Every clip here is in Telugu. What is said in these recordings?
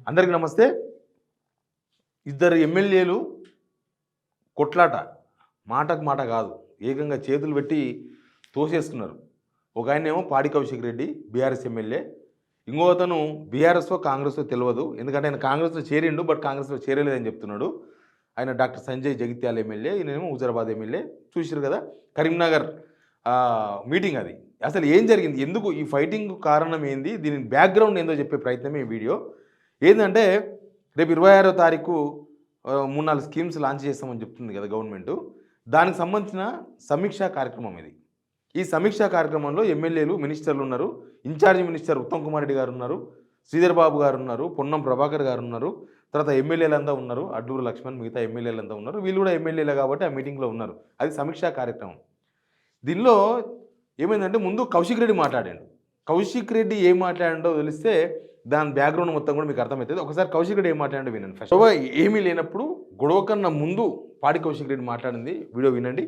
అందరికీ నమస్తే. ఇద్దరు ఎమ్మెల్యేలు కొట్లాట, మాటకు మాట కాదు, ఏకంగా చేతులు పెట్టి తోసేస్తున్నారు. ఒక ఆయనేమో పాడి కౌశిక్ రెడ్డి బీఆర్ఎస్ ఎమ్మెల్యే, ఇంకో అతను బీఆర్ఎస్ఓ కాంగ్రెస్లో తెలియదు, ఎందుకంటే ఆయన కాంగ్రెస్లో చేరిండు బట్ కాంగ్రెస్లో చేరలేదని చెప్తున్నాడు. ఆయన డాక్టర్ సంజయ్ జగిత్యాల ఎమ్మెల్యే, ఈయనేమో హుజరాబాద్ ఎమ్మెల్యే. చూసారు కదా కరీంనగర్ మీటింగ్. అది అసలు ఏం జరిగింది, ఎందుకు ఈ ఫైటింగ్ కారణం ఏంది, దీని బ్యాక్గ్రౌండ్ ఏందో చెప్పే ప్రయత్నమే ఈ వీడియో. ఏంటంటే రేపు 26వ తారీఖు 3-4 స్కీమ్స్ లాంచ్ చేస్తామని చెప్తుంది కదా గవర్నమెంట్. దానికి సంబంధించిన సమీక్షా కార్యక్రమం ఇది. ఈ సమీక్షా కార్యక్రమంలో ఎమ్మెల్యేలు, మినిస్టర్లు ఉన్నారు. ఇన్ఛార్జి మినిస్టర్ ఉత్తమ్ కుమార్ రెడ్డి గారు ఉన్నారు, శ్రీధర్ బాబు గారు ఉన్నారు, పొన్నం ప్రభాకర్ గారు ఉన్నారు, తర్వాత ఎమ్మెల్యేలంతా ఉన్నారు, అడ్లూరు లక్ష్మణ్, మిగతా ఎమ్మెల్యేలంతా ఉన్నారు. వీళ్ళు కూడా ఎమ్మెల్యేలే కాబట్టి ఆ మీటింగ్లో ఉన్నారు. అది సమీక్షా కార్యక్రమం. దీనిలో ఏమైందంటే ముందు కౌశిక్ రెడ్డి మాట్లాడాడు. కౌశిక్ రెడ్డి ఏం మాట్లాడాడో తెలిస్తే దాని బ్యాక్గ్రౌండ్ మొత్తం కూడా మీకు అర్థమవుతుంది. ఒకసారి కౌశిక్ రెడ్డి ఏం మాట్లాడండి వినండి. ఫస్ట్ ఏమీ లేనప్పుడు గొడవ కన్నా ముందు పాడి కౌశిక్ రెడ్డి మాట్లాడింది వీడియో వినండి.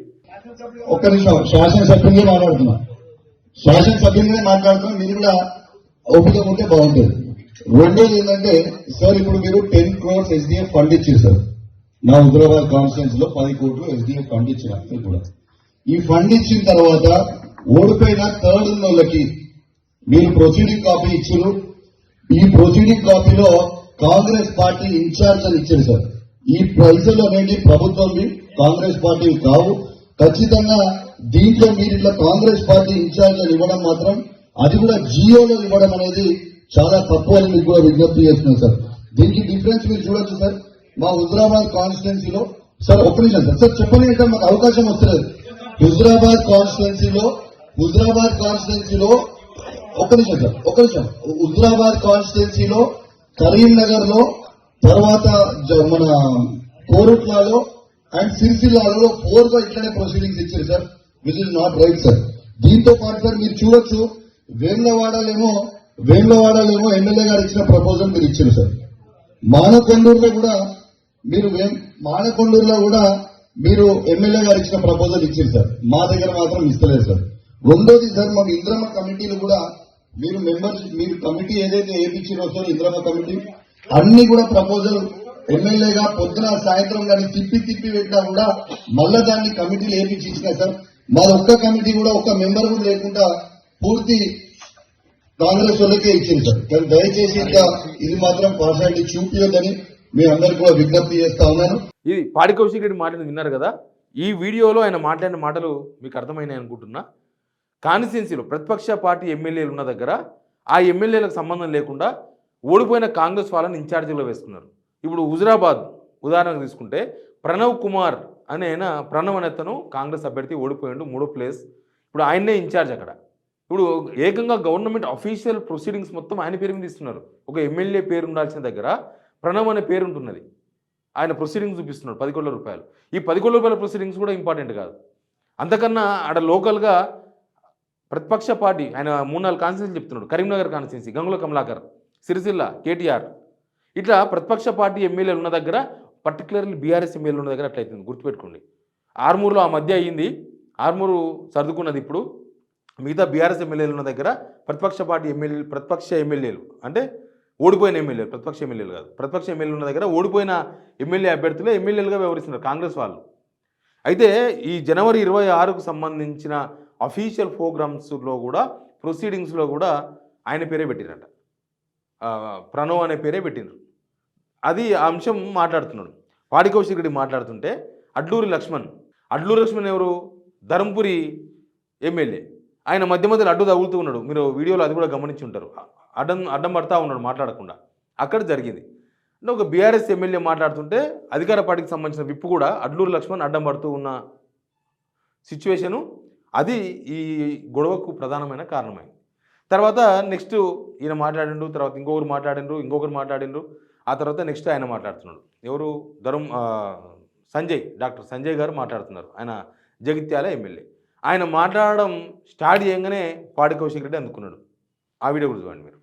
ఒక్క నిమిషం, శాసనసభ్యులుగా మాట్లాడుతున్నా, శాసనసభ్యులుగా మాట్లాడుతున్నా, మీరు కూడా ఓపిక ఉంటే బాగుంటుంది. రెండోది ఏంటంటే సార్, ఇప్పుడు మీరు 10 crores SDF ఫండ్ ఇచ్చారు సార్. మా హుజరాబాద్ కాన్స్టిట్యూన్స్ లో 10 కోట్లు SDF ఫండ్ ఇచ్చారు కూడా. ఈ ఫండ్ ఇచ్చిన తర్వాత ఓడిపోయిన థర్డ్ ఉన్న వాళ్ళకి మీరు ప్రొసీడింగ్ కాపీ ఇచ్చారు. ఈ ప్రొసీడింగ్ కాపీలో కాంగ్రెస్ పార్టీ ఇన్ఛార్జ్ అని ఇచ్చారు సార్. ఈ పైసలు అనేది ప్రభుత్వంవి, కాంగ్రెస్ పార్టీ కావు. ఖచ్చితంగా దీంట్లో మీరు ఇట్లా కాంగ్రెస్ పార్టీ ఇన్ఛార్జ్ అని ఇవ్వడం మాత్రం, అది కూడా జియోలో ఇవ్వడం అనేది చాలా తప్పు అని మీకు కూడా విజ్ఞప్తి చేస్తున్నాం సార్. దీనికి డిఫరెన్స్ మీరు చూడొచ్చు సార్. మా హుజరాబాద్ కాన్స్టిట్యున్సీలో సార్, ఒక్క నిమిషం సార్, సార్ చెప్పండి, మాకు అవకాశం వస్తలేదు. హుజరాబాద్ కాన్స్టిట్యున్సీలో ఒక్క నిమిషం సార్, ఒక్క నిమిషం. హుజరాబాద్ కాన్స్టిట్యున్సీలో, కరీంనగర్ లో, తర్వాత మన కోరుట్లలో అండ్ సిరిసిల్లాలో 4 గా ఇట్లనే ప్రొసీడింగ్స్ ఇచ్చారు sir. Which is not right sir. దీంతో పాటు సార్ మీరు చూడొచ్చు, వేములవాడలేమో ఎమ్మెల్యే గారు ఇచ్చిన ప్రపోజల్ మీరు ఇచ్చారు సార్. మానకొండూరులో కూడా మీరు ఎమ్మెల్యే గారు ఇచ్చిన ప్రపోజల్ ఇచ్చారు సార్. మా దగ్గర మాత్రం ఇస్తలేదు సార్. రెండోది సార్, మాకు ఇంద్రమ్మ కమిటీలు కూడా మీరు కమిటీ ఏదైతే ఏపించారో సార్, ఇంద్రమ్మ కమిటీ అన్ని కూడా ప్రపోజల్ ఎమ్మెల్యేగా పొద్దున సాయంత్రం కానీ తిప్పి పెట్టినా కూడా మళ్ళా దాన్ని కమిటీలు ఏపించి ఇచ్చినా సార్. మాది ఒక్క కమిటీ కూడా ఒక్క మెంబర్ కూడా లేకుండా పూర్తి కాంగ్రెస్ వాళ్ళకే ఇచ్చింది సార్. కానీ దయచేసి ఇంకా ఇది మాత్రం పార్షాలిటీ చూపించొద్దని మీ అందరికీ కూడా విజ్ఞప్తి చేస్తా ఉన్నాను. ఇది పాడి కౌశిక్ రెడ్డి మాటలు విన్నారు కదా. ఈ వీడియోలో ఆయన మాట్లాడిన మాటలు మీకు అర్థమైనాయి అనుకుంటున్నా. కాన్స్టిట్యున్సీలో ప్రతిపక్ష పార్టీ ఎమ్మెల్యేలు ఉన్న దగ్గర ఆ ఎమ్మెల్యేలకు సంబంధం లేకుండా ఓడిపోయిన కాంగ్రెస్ వాళ్ళని ఇన్ఛార్జీలో వేసుకున్నారు. ఇప్పుడు హుజరాబాద్ ఉదాహరణకు తీసుకుంటే ప్రణవ్ కుమార్ ప్రణవ్ అనేతను కాంగ్రెస్ అభ్యర్థి ఓడిపోయాడు, 3వ ప్లేస్. ఇప్పుడు ఆయన్నే ఇన్ఛార్జ్ అక్కడ. ఇప్పుడు ఏకంగా గవర్నమెంట్ అఫీషియల్ ప్రొసీడింగ్స్ మొత్తం ఆయన పేరు మీద ఇస్తున్నారు. ఒక ఎమ్మెల్యే పేరు ఉండాల్సిన దగ్గర ప్రణవ్ అనే పేరు ఉంటున్నది. ఆయన ప్రొసీడింగ్స్ చూపిస్తున్నాడు 10 కోట్ల రూపాయలు. ఈ 10 కోట్ల రూపాయల ప్రొసీడింగ్స్ కూడా ఇంపార్టెంట్ కాదు. అంతకన్నా ఆడ లోకల్గా ప్రతిపక్ష పార్టీ ఆయన 3-4 కాన్స్టిట్యున్సీ చెప్తున్నాడు. కరీంనగర్ కాన్స్టిట్యున్సీ గంగుల కమలాకర్, సిరిసిల్ల కేటీఆర్, ఇట్లా ప్రతిపక్ష పార్టీ ఎమ్మెల్యేలు ఉన్న దగ్గర, పర్టికులర్లీ బీఆర్ఎస్ ఎమ్మెల్యేలు ఉన్న దగ్గర అట్లయితుంది. గుర్తుపెట్టుకోండి. ఆర్మూర్లో ఆ మధ్య అయ్యింది, ఆర్మూరు సర్దుకున్నది. ఇప్పుడు మిగతా బీఆర్ఎస్ ఎమ్మెల్యేలు ఉన్న దగ్గర ప్రతిపక్ష ఎమ్మెల్యేలు అంటే ఓడిపోయిన ఎమ్మెల్యేలు, ప్రతిపక్ష ఎమ్మెల్యేలు కాదు, ప్రతిపక్ష ఎమ్మెల్యేలు ఉన్న దగ్గర ఓడిపోయిన ఎమ్మెల్యే అభ్యర్థులే ఎమ్మెల్యేలుగా వ్యవహరిస్తున్నారు కాంగ్రెస్ వాళ్ళు. అయితే ఈ జనవరి 26కు సంబంధించిన అఫీషియల్ ప్రోగ్రామ్స్లో కూడా, ప్రొసీడింగ్స్లో కూడా ఆయన పేరే పెట్టినట, ప్రణవ్ అనే పేరే పెట్టినారు. అది ఆ అంశం మాట్లాడుతున్నాడు. పాడి కౌశిక్ రెడ్డి మాట్లాడుతుంటే అడ్లూరి లక్ష్మణ్ ఎవరు, ధర్మపురి ఎమ్మెల్యే. ఆయన మధ్యలో అడ్డు తగులుతూ ఉన్నాడు. మీరు వీడియోలో అది కూడా గమనించి ఉంటారు. అడ్డం పడతా ఉన్నాడు మాట్లాడకుండా. అక్కడ జరిగింది అంటే ఒక బీఆర్ఎస్ ఎమ్మెల్యే మాట్లాడుతుంటే అధికార పార్టీకి సంబంధించిన విప్పు కూడా అడ్లూరి లక్ష్మణ్ అడ్డం పడుతూ ఉన్న సిచ్యువేషను, అది ఈ గొడవకు ప్రధానమైన కారణమైంది. తర్వాత నెక్స్ట్ ఈయన మాట్లాడిండు, తర్వాత ఇంకొకరు మాట్లాడిండ్రు. ఆ తర్వాత నెక్స్ట్ ఆయన మాట్లాడుతున్నాడు. ఎవరు, డాక్టర్ సంజయ్ గారు మాట్లాడుతున్నారు. ఆయన జగిత్యాల ఎమ్మెల్యే. ఆయన మాట్లాడడం స్టార్ట్ చేయగానే పాడి కౌశిక్ రెడ్డి అందుకున్నాడు. ఆ వీడియో కూడా చూడండి మీరు.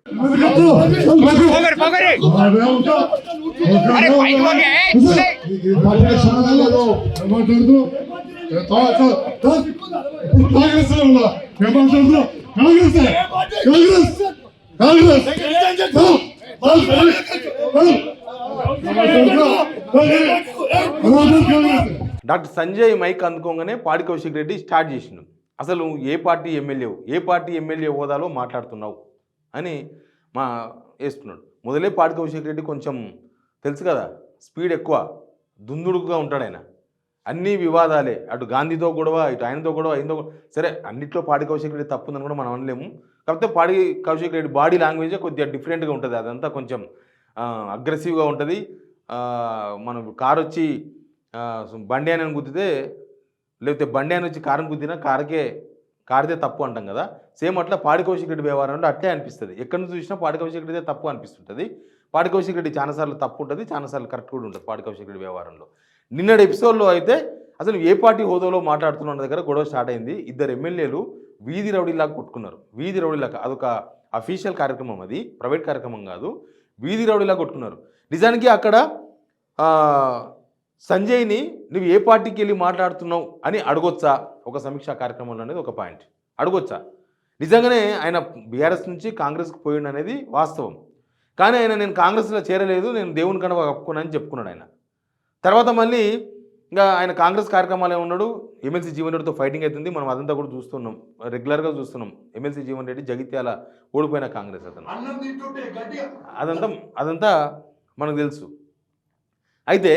డాక్టర్ సంజయ్ మైక్ అందుకోగానే పాడి కౌశిక్ రెడ్డి స్టార్ట్ చేసిండు. అసలు ఏ పార్టీ ఎమ్మెల్యే హోదాలో మాట్లాడుతున్నావు అని వేస్తున్నాడు. మొదలే పాడి కౌశిక్ రెడ్డి కొంచెం తెలుసు కదా, స్పీడ్ ఎక్కువ, దుందుడుగా ఉంటాడు ఆయన. అన్ని వివాదాలే, అటు గాంధీతో గొడవ, ఇటు ఆయనతో గొడవ, సరే అన్నిట్లో పాడి కౌశిక్ రెడ్డి తప్పు ఉందని కూడా మనం అనలేము. కాకపోతే పాడి కౌశిక్ రెడ్డి బాడీ లాంగ్వేజే కొద్దిగా డిఫరెంట్గా ఉంటుంది. అదంతా కొంచెం అగ్రెసివ్గా ఉంటుంది. మనం కారు వచ్చి బండి అని గుద్దితే, లేకపోతే బండి అని వచ్చి కారుని గుద్దినా కారుదే తప్పు అంటాం కదా. సేమ్ అట్లా పాడి కౌశిక్ రెడ్డి వ్యవహారంలో అట్లే అనిపిస్తుంది. ఎక్కడి నుంచి చూసినా పాడి కౌశిక్ రెడ్డిదే తప్పు అనిపిస్తుంటుంది. పాడి కౌశిక్ రెడ్డి చాలాసార్లు తప్పు ఉంటుంది, చాలాసార్లు కరెక్ట్ కూడా ఉంటుంది పాడి కౌశిక్ రెడ్డి వ్యవహారంలో. నిన్నటి ఎపిసోడ్లో అయితే అసలు ఏ పార్టీ హోదాలో మాట్లాడుతున్న దగ్గర గొడవ స్టార్ట్ అయింది. ఇద్దరు ఎమ్మెల్యేలు వీధి రౌడీలాగా కొట్టుకున్నారు. వీధి రౌడీలాగా, అదొక అఫీషియల్ కార్యక్రమం, అది ప్రైవేట్ కార్యక్రమం కాదు. వీధి రౌడీలాగా కొట్టుకున్నారు. నిజానికి అక్కడ సంజయ్ని నువ్వు ఏ పార్టీకి వెళ్ళి మాట్లాడుతున్నావు అని అడగొచ్చా ఒక సమీక్షా కార్యక్రమంలో అనేది ఒక పాయింట్. అడగొచ్చా? నిజంగానే ఆయన బీఆర్ఎస్ నుంచి కాంగ్రెస్కి పోయిండు అనేది వాస్తవం. కానీ ఆయన నేను కాంగ్రెస్లో చేరలేదు, నేను దేవుని కనుక కప్పుకున్నానని చెప్పుకున్నాడు ఆయన. తర్వాత మళ్ళీ ఇంకా ఆయన కాంగ్రెస్ కార్యక్రమాలే ఉన్నాడు. ఎమ్మెల్సీ జీవన్ రెడ్డితో ఫైటింగ్ అవుతుంది. మనం అదంతా కూడా చూస్తున్నాం, రెగ్యులర్గా చూస్తున్నాం. ఎమ్మెల్సీ జీవన్ రెడ్డి జగిత్యాల ఓడిపోయిన కాంగ్రెస్ అతను, అదంతా మనకు తెలుసు. అయితే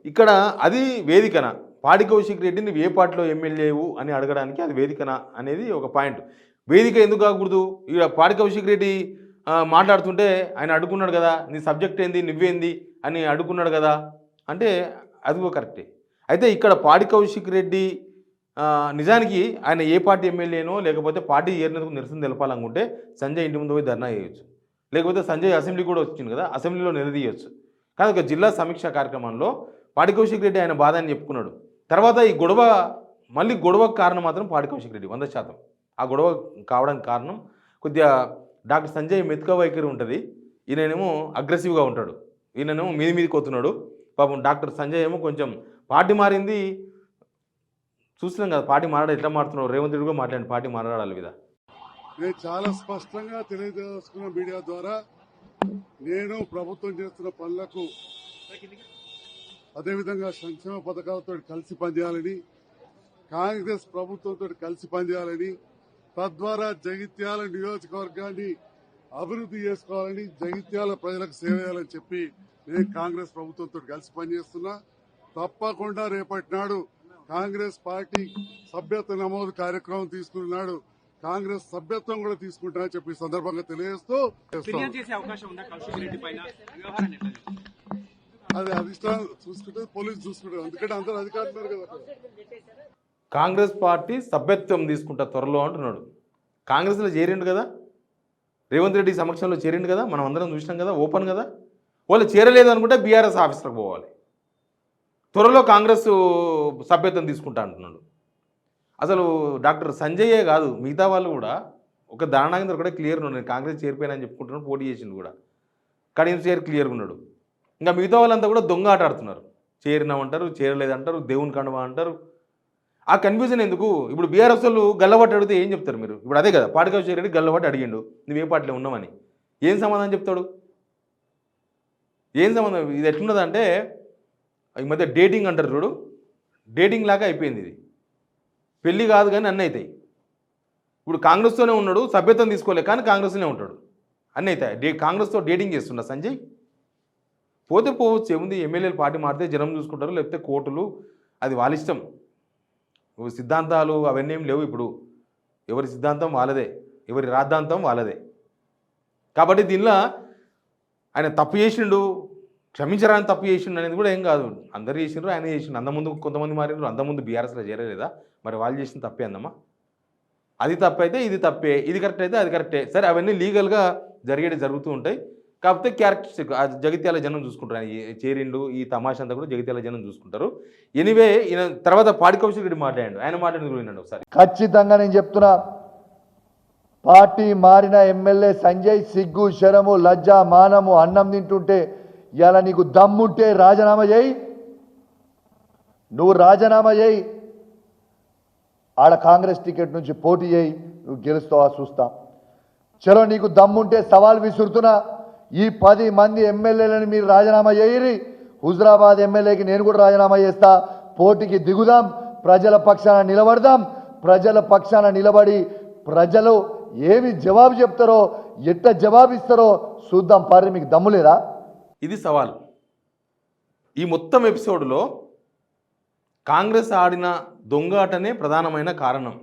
ఇక్కడ అది వేదికన, పాడి కౌశిక్ రెడ్డి నువ్వు ఏ పార్టీలో ఎమ్మెల్యేవు అని అడగడానికి అది వేదికన అనేది ఒక పాయింట్. వేదిక ఎందుకు కాకూడదు? ఇక్కడ పాడి కౌశిక్ రెడ్డి మాట్లాడుతుంటే ఆయన అడుగున్నాడు కదా, నీ సబ్జెక్ట్ ఏంది, నువ్వేంది అని అడుగున్నాడు కదా అంటే అది కరెక్టే. అయితే ఇక్కడ పాడి కౌశిక్ రెడ్డి నిజానికి ఆయన ఏ పార్టీ ఎమ్మెల్యేనో లేకపోతే పార్టీ ఏరినందుకు నిరసన తెలపాలనుకుంటే సంజయ్ ఇంటి ముందు పోయి ధర్నా చేయొచ్చు, లేకపోతే సంజయ్ అసెంబ్లీ కూడా వచ్చింది కదా, అసెంబ్లీలో నిలదీయొచ్చు. కానీ ఒక జిల్లా సమీక్ష కార్యక్రమంలో పాడి కౌశిక్ రెడ్డి ఆయన బాధ అని చెప్పుకున్నాడు. తర్వాత ఈ గొడవకు కారణం మాత్రం పాడి కౌశిక్ రెడ్డి 100%. ఆ గొడవ కావడానికి కారణం కొద్దిగా డాక్టర్ సంజయ్ మెతుక వైఖరి ఉంటుంది, ఈయనేమో అగ్రెసివ్గా ఉంటాడు, ఈయనేమో మీదికి వస్తున్నాడు. పాపం డాక్టర్ సంజయ్ ఏమో కొంచెం పార్టీ మారింది చూస్తున్నాం కదా, పార్టీ మారాడు, ఎట్లా మారుతున్నాడు. రేవంత్ రెడ్డి కూడా మాట్లాడి పార్టీ మారాడాలి మీద. నేను చాలా స్పష్టంగా తెలియజేసుకున్న మీడియా ద్వారా, నేను ప్రభుత్వం చేస్తున్న పనులకు అదేవిధంగా సంక్షేమ పథకాలతో కలిసి పనిచేయాలని, కాంగ్రెస్ ప్రభుత్వంతో కలిసి పనిచేయాలని, తద్వారా జగిత్యాల నియోజకవర్గాన్ని అభివృద్ధి చేసుకోవాలని, జగిత్యాల ప్రజలకు సేవ చేయాలని చెప్పి నేను కాంగ్రెస్ ప్రభుత్వంతో కలిసి పనిచేస్తున్నా. తప్పకుండా రేపటి నాడు కాంగ్రెస్ పార్టీ సభ్యత్వ నమోదు కార్యక్రమం తీసుకున్నాడు, కాంగ్రెస్ సభ్యత్వం కూడా తీసుకుంటా అని చెప్పి సందర్భంగా తెలియజేస్తూ, అది అధిష్టానం చూసుకుంటే పోలీసు చూసుకుంటారు, ఎందుకంటే అందరూ అధికారులు కదా. కాంగ్రెస్ పార్టీ సభ్యత్వం తీసుకుంటా త్వరలో అంటున్నాడు. కాంగ్రెస్లో చేరిండు కదా, రేవంత్ రెడ్డి సమక్షంలో చేరిండు కదా, మనం అందరం చూసినాం కదా, ఓపెన్ కదా. వాళ్ళు చేరలేదు అనుకుంటే బీఆర్ఎస్ ఆఫీసర్కి పోవాలి. త్వరలో కాంగ్రెస్ సభ్యత్వం తీసుకుంటా అంటున్నాడు. అసలు డాక్టర్ సంజయే కాదు, మిగతా వాళ్ళు కూడా ఒక దానాగేంద్ర కూడా క్లియర్ ఉన్నాడు, నేను కాంగ్రెస్ చేరిపోయినా అని చెప్పుకుంటున్నాడు, పోటీ చేసిండు కూడా, కడియం చేరి క్లియర్గా ఉన్నాడు. ఇంకా మిగతా వాళ్ళంతా కూడా దొంగ ఆట ఆడుతున్నారు, చేరినామంటారు, చేరలేదంటారు, దేవుని కండవా అంటారు. ఆ కన్ఫ్యూజన్ ఎందుకు? ఇప్పుడు బీఆర్ఎస్ వాళ్ళు గల్లబట్టి అడిగితే ఏం చెప్తారు మీరు? ఇప్పుడు అదే కదా, పాడి కౌశిక్ రెడ్డి గల్లబట్టి అడిగిండు నువ్వు ఏ పార్టీలో ఉన్నామని, ఏం సమాధానం చెప్తాడు? ఏం సంబంధం? ఇది ఎట్లున్నదంటే ఈ మధ్య డేటింగ్ అంటారు చూడు, డేటింగ్ లాగా అయిపోయింది ఇది. పెళ్ళి కాదు కానీ అన్నీ అవుతాయి. ఇప్పుడు కాంగ్రెస్తోనే ఉన్నాడు, సభ్యత్వం తీసుకోలే కానీ కాంగ్రెస్లోనే ఉంటాడు, అన్నీ అవుతాయి. కాంగ్రెస్తో డేటింగ్ చేస్తున్నా సంజయ్. పోతే పోవచ్చు, ఏముంది, ఎమ్మెల్యేలు పార్టీ మారితే జనం చూసుకుంటారు, లేకపోతే కోర్టులు, అది వాళ్ళ ఇష్టం. సిద్ధాంతాలు అవన్నీ ఏం లేవు ఇప్పుడు. ఎవరి సిద్ధాంతం వాళ్ళదే, ఎవరి రాద్ధాంతం వాళ్ళదే. కాబట్టి దీనిలో ఆయన తప్పు చేసిండు, క్షమించరాని తప్పు చేసిండు అనేది కూడా ఏం కాదు. అందరు చేసిండ్రు, ఆయన చేసిండు. అంతకుముందు కొంతమంది మారిండ్రు, అంతకుముందు బీఆర్ఎస్లో చేరలేదా? మరి వాళ్ళు చేసిన తప్పే అందమ్మా. అది తప్పైతే ఇది తప్పే, ఇది కరెక్ట్ అయితే అది కరెక్టే. సరే అవన్నీ లీగల్గా జరుగుతూ ఉంటాయి. కాకపోతే క్యారెక్టరిస్టిక్ జగిత్యాల జనం చూసుకుంటారు. ఆయన చేరిండు, ఈ తమాషా అంతా కూడా జగిత్యాల జనం చూసుకుంటారు. ఎనీవే ఈయన తర్వాత పాడి కౌశిక్ రెడ్డి మాట్లాడాడు, ఆయన మాట్లాడింది కూడా వినండి ఒకసారి. ఖచ్చితంగా నేను చెప్తున్నా, పార్టీ మారిన ఎమ్మెల్యే సంజయ్ సిగ్గు, శరము, లజ్జ, మానము, అన్నం తింటుంటే ఇలా నీకు దమ్ముంటే రాజీనామా చేయి. నువ్వు రాజీనామా చేయి, ఆడ కాంగ్రెస్ టికెట్ నుంచి పోటీ చేయి, నువ్వు గెలుస్తావా చూస్తా. చలో నీకు దమ్ముంటే సవాల్ విసురుతున్నా, ఈ 10 మంది ఎమ్మెల్యేలను మీరు రాజీనామా చేయరి. హుజరాబాద్ ఎమ్మెల్యేకి నేను కూడా రాజీనామా చేస్తా. పోటీకి దిగుదాం, ప్రజల పక్షాన నిలబడదాం. ప్రజల పక్షాన నిలబడి ప్రజలు ఏమి జవాబు చెప్తారో, ఎట్ట జవాబిస్తారో చూద్దాం. పారి మీకు దమ్ము లేదా? ఇది సవాల్. ఈ మొత్తం ఎపిసోడ్లో కాంగ్రెస్ ఆడిన దొంగ ఆటనే ప్రధానమైన కారణం.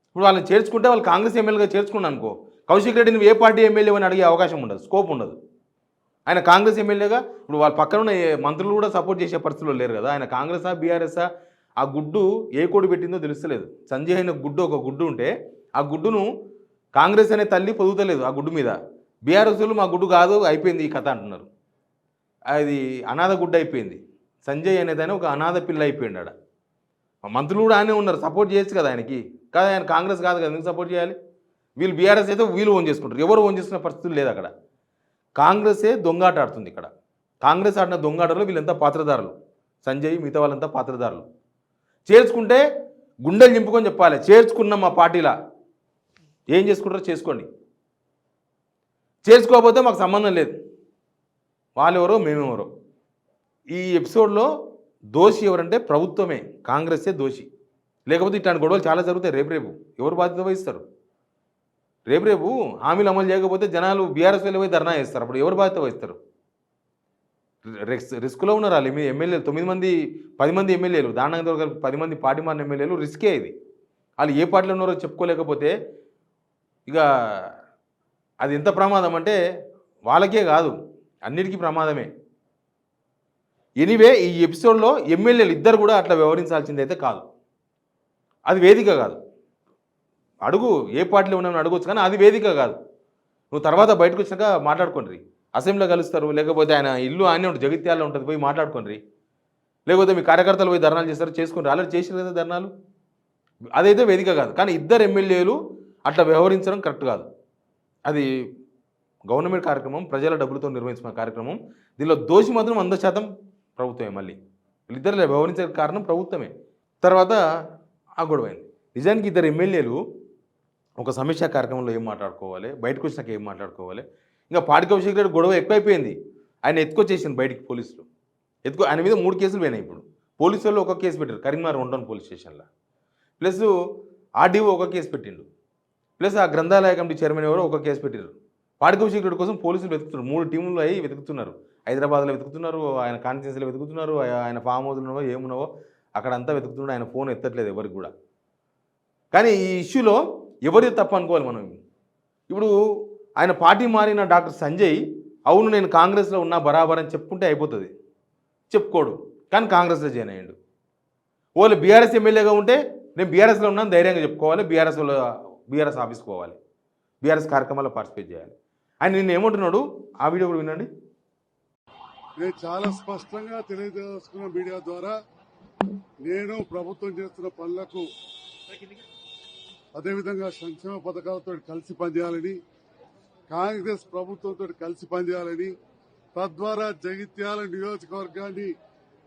ఇప్పుడు వాళ్ళని చేర్చుకుంటే వాళ్ళు కాంగ్రెస్ ఎమ్మెల్యేగా చేర్చుకున్నాను అనుకో, కౌశిక్ రెడ్డి నువ్వు ఏ పార్టీ ఎమ్మెల్యే అని అడిగే అవకాశం ఉండదు, స్కోప్ ఉండదు. ఆయన కాంగ్రెస్ ఎమ్మెల్యేగా ఇప్పుడు వాళ్ళ పక్కన ఉన్న మంత్రులు కూడా సపోర్ట్ చేసే పరిస్థితుల్లో లేరు కదా. ఆయన కాంగ్రెసా బీఆర్ఎస్ఆ? ఆ గుడ్డు ఏ కోడి పెట్టిందో తెలుస్తలేదు. సంజయ్ అయిన గుడ్డు ఒక గుడ్డు ఉంటే ఆ గుడ్డును కాంగ్రెస్ అనే తల్లి పొదుగుతలేదు ఆ గుడ్డు మీద. బీఆర్ఎస్లు మా గుడ్డు కాదు, అయిపోయింది ఈ కథ అంటున్నారు. అది అనాథ గుడ్డ అయిపోయింది. సంజయ్ అనేదాన్ని ఒక అనాథ పిల్ల అయిపోయింది ఆడ. మంత్రులు కూడా ఆయనే ఉన్నారు, సపోర్ట్ చేయొచ్చు కదా ఆయనకి. కాదు ఆయన కాంగ్రెస్ కాదు కదా, ఎందుకు సపోర్ట్ చేయాలి? వీళ్ళు బీఆర్ఎస్ అయితే వీళ్ళు ఓన్ చేసుకుంటారు, ఎవరు ఓన్ చేసుకునే పరిస్థితులు లేదు అక్కడ. కాంగ్రెసే దొంగాట ఆడుతుంది ఇక్కడ. కాంగ్రెస్ ఆడిన దొంగాటలో వీళ్ళంతా పాత్రదారులు. సంజయ్ మిగతా వాళ్ళంతా పాత్రదారులు. చేర్చుకుంటే గుండెలు నింపుకొని చెప్పాలి, చేర్చుకున్నాం మా పార్టీలా. ఏం చేసుకుంటారో చేసుకోండి, చేసుకోకపోతే మాకు సంబంధం లేదు. వాళ్ళెవరో మేమెవరో. ఈ ఎపిసోడ్లో దోషి ఎవరంటే ప్రభుత్వమే, కాంగ్రెస్సే దోషి. లేకపోతే ఇట్లాంటి గొడవలు చాలా జరుగుతాయి. రేపు ఎవరు బాధ్యత వహిస్తారు? రేపు హామీలు అమలు చేయకపోతే జనాలు బీఆర్ఎస్ వెళ్ళి పోయి ధర్నా చేస్తారు. అప్పుడు ఎవరు బాధ్యత వహిస్తారు? రిస్క్లో ఉన్నారు వాళ్ళు. మీ ఎమ్మెల్యేలు 9 మంది 10 మంది ఎమ్మెల్యేలు, దానంతో కలిపి 10 మంది పార్టీ మారిన ఎమ్మెల్యేలు. రిస్కే ఇది. వాళ్ళు ఏ పార్టీలో ఉన్నారో చెప్పుకోలేకపోతే ఇక అది ఎంత ప్రమాదం అంటే వాళ్ళకే కాదు, అన్నిటికీ ప్రమాదమే. ఎనీవే ఈ ఎపిసోడ్లో ఎమ్మెల్యేలు ఇద్దరు కూడా అట్లా వ్యవహరించాల్సింది అయితే కాదు. అది వేదిక కాదు. అడుగు, ఏ పార్టీలో ఉన్నామని అడగొచ్చు, కానీ అది వేదిక కాదు. నువ్వు తర్వాత బయటకు వచ్చినాక మాట్లాడుకోండి. అసెంబ్లీలో కలుస్తారు, లేకపోతే ఆయన ఇల్లు ఆయనే ఉంటుంది, జగిత్యాలలో ఉంటుంది, పోయి మాట్లాడుకోండి. లేకపోతే మీ కార్యకర్తలు పోయి ధర్నాలు చేస్తారు, చేసుకుని ఆల్రెడీ చేసిన కదా ధర్నాలు. అదైతే వేదిక కాదు. కానీ ఇద్దరు ఎమ్మెల్యేలు అట్లా వ్యవహరించడం కరెక్ట్ కాదు. అది గవర్నమెంట్ కార్యక్రమం, ప్రజల డబ్బులతో నిర్వహించిన కార్యక్రమం. దీనిలో దోషి మాత్రం 100% ప్రభుత్వమే. మళ్ళీ వీళ్ళిద్దరు వ్యవహరించే కారణం ప్రభుత్వమే. తర్వాత ఆ గొడవైంది. నిజానికి ఇద్దరు ఎమ్మెల్యేలు ఒక సమీక్షా కార్యక్రమంలో ఏం మాట్లాడుకోవాలి, బయటకు వచ్చినాక ఏం మాట్లాడుకోవాలి. ఇంకా పాడి కౌశిక్ రెడ్డి గొడవ ఎక్కువైపోయింది. ఆయన ఎత్తుకొచ్చేసింది బయటికి పోలీసులు. ఆయన మీద 3 కేసులు పోయినాయి. ఇప్పుడు పోలీసు వాళ్ళు ఒక కేసు పెట్టారు కరీంనగర్ 1 పోలీస్ స్టేషన్లో. ప్లస్ ఆర్డీఓ ఒక కేసు పెట్టిండు. ప్లస్ ఆ గ్రంథాలయ కమిటీ చైర్మన్ ఎవరో ఒక కేసు పెట్టారు. పాడి కౌశిక్ రెడ్డి కోసం పోలీసులు వెతుకుతున్నారు. 3 టీములు అయ్యి వెతుకుతున్నారు. హైదరాబాద్లో వెతుకుతున్నారు, ఆయన కాన్స్టిట్యున్సీలో వెతుకుతున్నారు, ఆయన ఫామ్ హౌస్లో ఏమున్నావో అక్కడంతా వెతుకుతున్నాడు. ఆయన ఫోన్ ఎత్తట్లేదు ఎవరికి కూడా. కానీ ఈ ఇష్యూలో ఎవరి తప్పు అనుకోవాలి మనం. ఇప్పుడు ఆయన పార్టీ మారిన డాక్టర్ సంజయ్ అవును నేను కాంగ్రెస్లో ఉన్నా బరాబర్ అని చెప్పుకుంటే అయిపోతుంది. చెప్పుకోడు, కానీ కాంగ్రెస్లో జాయిన్ అయ్యాడు. వాళ్ళు బీఆర్ఎస్ ఎమ్మెల్యేగా ఉంటే నేను బీఆర్ఎస్లో ఉన్నాను ధైర్యంగా చెప్పుకోవాలి, బీఆర్ఎస్ ఆఫీస్కి పోవాలి, బీఆర్ఎస్ కార్యక్రమాల్లో పార్టిసిపేట్ చేయాలి. ఆయన నిన్న ఏమంటున్నాడు ఆ వీడియో కూడా వినండి. నేను చాలా స్పష్టంగా తెలియజేసుకున్న మీడియా ద్వారా నేను ప్రభుత్వం చేస్తున్న పనులకు అదేవిధంగా సంక్షేమ పథకాలతో కలిసి పనిచేయాలని, కాంగ్రెస్ ప్రభుత్వంతో కలిసి పనిచేయాలని, తద్వారా జగిత్యాల నియోజకవర్గాన్ని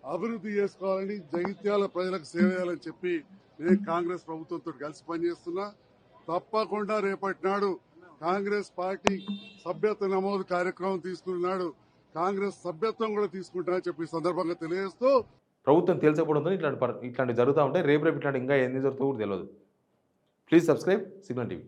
అభివృద్ధి చేసుకోవాలని, జగిత్యాల ప్రజలకు సేవ చేయాలని చెప్పి నేను కాంగ్రెస్ ప్రభుత్వంతో కలిసి పనిచేస్తున్నా. తప్పకుండా రేపటి నాడు కాంగ్రెస్ పార్టీ సభ్యత్వ నమోదు కార్యక్రమం తీసుకున్నాడు, కాంగ్రెస్ సభ్యత్వం కూడా తీసుకుంటానని చెప్పి సందర్భంగా తెలియజేస్తూ ప్రభుత్వం తేల్చకపోవడంతో ఇట్లాంటి జరుగుతూ ఉంటాయి. రేపు ఇట్లాంటి ఇంకా ఎన్ని జరుగుతాయో కూడా తెలియదు. Please subscribe signal TV.